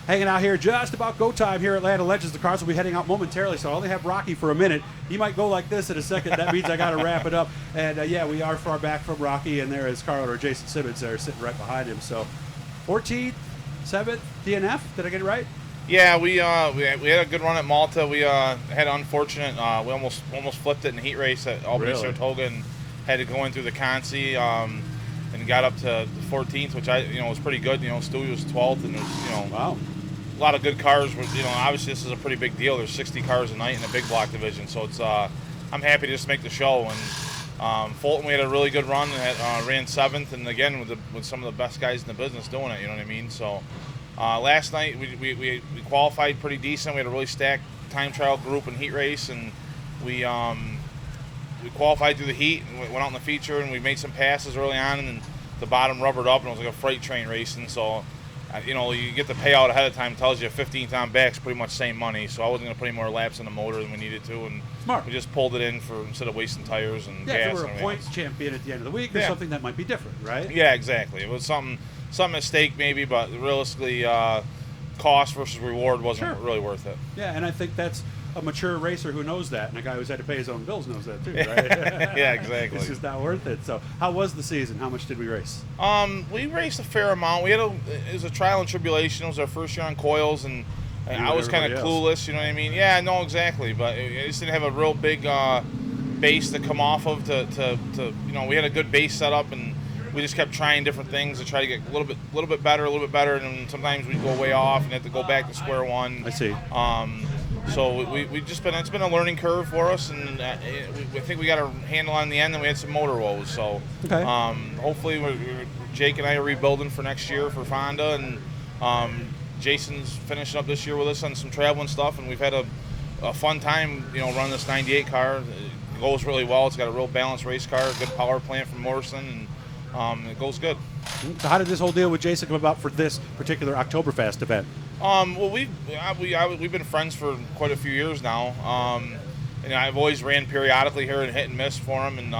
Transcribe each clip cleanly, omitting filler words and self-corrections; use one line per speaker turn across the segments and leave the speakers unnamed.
hanging out here just about go time here at Atlanta Legends. The cars will be heading out momentarily, so I only have Rocky for a minute. He might go like this in a second. That means I got to wrap it up. And yeah, we are far back from Rocky, and there is car owner Jason Simmons there sitting right behind him. So 14th, 7th DNF. Did I get it right?
Yeah, we had a good run at Malta. We had unfortunate. We almost flipped it in the heat race at Albany Saratoga and had to go in through the Consi and got up to the 14th, which was pretty good. Stewie was 12th, and there's
wow,
a lot of good cars. Obviously this is a pretty big deal. There's 60 cars a night in the big block division, so it's I'm happy to just make the show. And Fulton, we had a really good run and ran 7th, and again with some of the best guys in the business doing it. You know what I mean? So. Last night we qualified pretty decent. We had a really stacked time trial group and heat race, and we qualified through the heat and went out in the feature, and we made some passes early on, and then the bottom rubbered up, and it was like a freight train racing. So you get the payout ahead of time, tells you 15th on back's pretty much same money. So I wasn't going to put any more laps in the motor than we needed to, and
smart.
We just pulled it in instead of wasting tires and gas.
If we were a points champion at the end of the week, there's something that might be different, right?
Yeah, exactly. It was something at stake maybe, but realistically, cost versus reward wasn't really worth it.
Yeah, and I think that's a mature racer who knows that, and a guy who's had to pay his own bills knows that too, right?
Yeah, exactly.
It's just not worth it. So how was the season? How much did we race?
We raced a fair amount. It was a trial and tribulation. It was our first year on coils, and I was kind of clueless, you know what I mean? Yeah, no, exactly. But I just didn't have a real big base to come off of to we had a good base set up, and we just kept trying different things to try to get a little bit better, and then sometimes we'd go way off and have to go back to square one.
I see.
So it's been a learning curve for us, and I think we got a handle on the end, and we had some motor woes. So hopefully Jake and I are rebuilding for next year for Fonda, and Jason's finishing up this year with us on some traveling stuff, and we've had a fun time, running this 98 car. It goes really well. It's got a real balanced race car, a good power plant from Morrison, and it goes good.
So how did this whole deal with Jason come about for this particular OktoberFAST event?
Well, we've been friends for quite a few years now. And I've always ran periodically here and hit and miss for him. And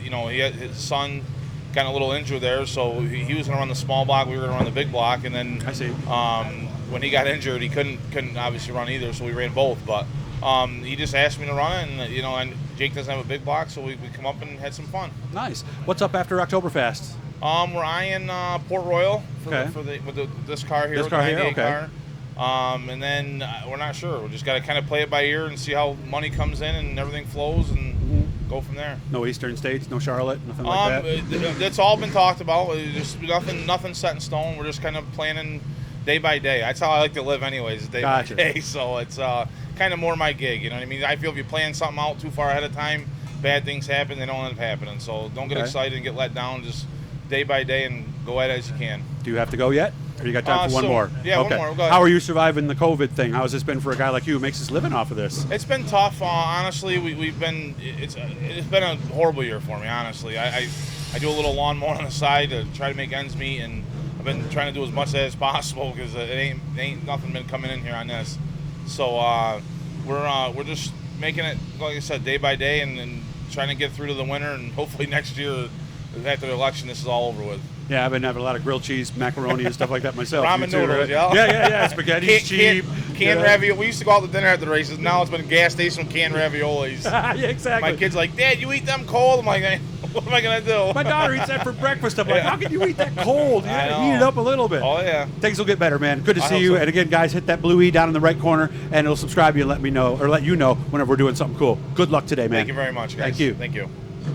he had his son got a little injured there, so he was going to run the small block. We were going to run the big block. And then
I see.
When he got injured, he couldn't obviously run either, so we ran both. But he just asked me to run it, and and Jake doesn't have a big block, so we come up and had some fun.
Nice. What's up after OktoberFAST?
We're eyeing Port Royal with this car here, with the 98 car. And then we're not sure. We just got to kind of play it by ear and see how money comes in and everything flows, and go from there.
No Eastern States, no Charlotte, nothing like that?
That's all been talked about. Just nothing set in stone. We're just kind of planning day by day. That's how I like to live anyways, day by day. So it's kind of more my gig, you know what I mean? I feel if you plan something out too far ahead of time, bad things happen, they don't end up happening. So don't get excited and get let down. Just day by day and go at it as you can.
Do you have to go yet? Or you got time for one more?
Yeah, one more. We'll go ahead.
How are you surviving the COVID thing? How has this been for a guy like you who makes his living off of this?
It's been tough. Honestly, it's been a horrible year for me, honestly. I do a little lawn mowing on the side to try to make ends meet, and I've been trying to do as much as possible because it ain't nothing been coming in here on this. So we're just making it, like I said, day by day, and trying to get through to the winter, and hopefully next year, after the election, this is all over with.
Yeah, I've been having a lot of grilled cheese, macaroni, and stuff like that myself.
Ramen noodles,
right? Yeah. Spaghetti's cheap.
Canned ravioli. We used to go out to dinner at the races. Now it's been a gas station with canned raviolis.
Yeah, exactly.
My kid's like, Dad, you eat them cold? I'm like, what am I going to do?
My daughter eats that for breakfast. I'm like, how can you eat that cold? You gotta heat it up a little bit.
Oh, yeah.
Things will get better, man. Good to see you. And again, guys, hit that blue E down in the right corner, and it'll subscribe you and let you know whenever we're doing something cool. Good luck today, man.
Thank you very much, guys.
Thank you.
Thank you.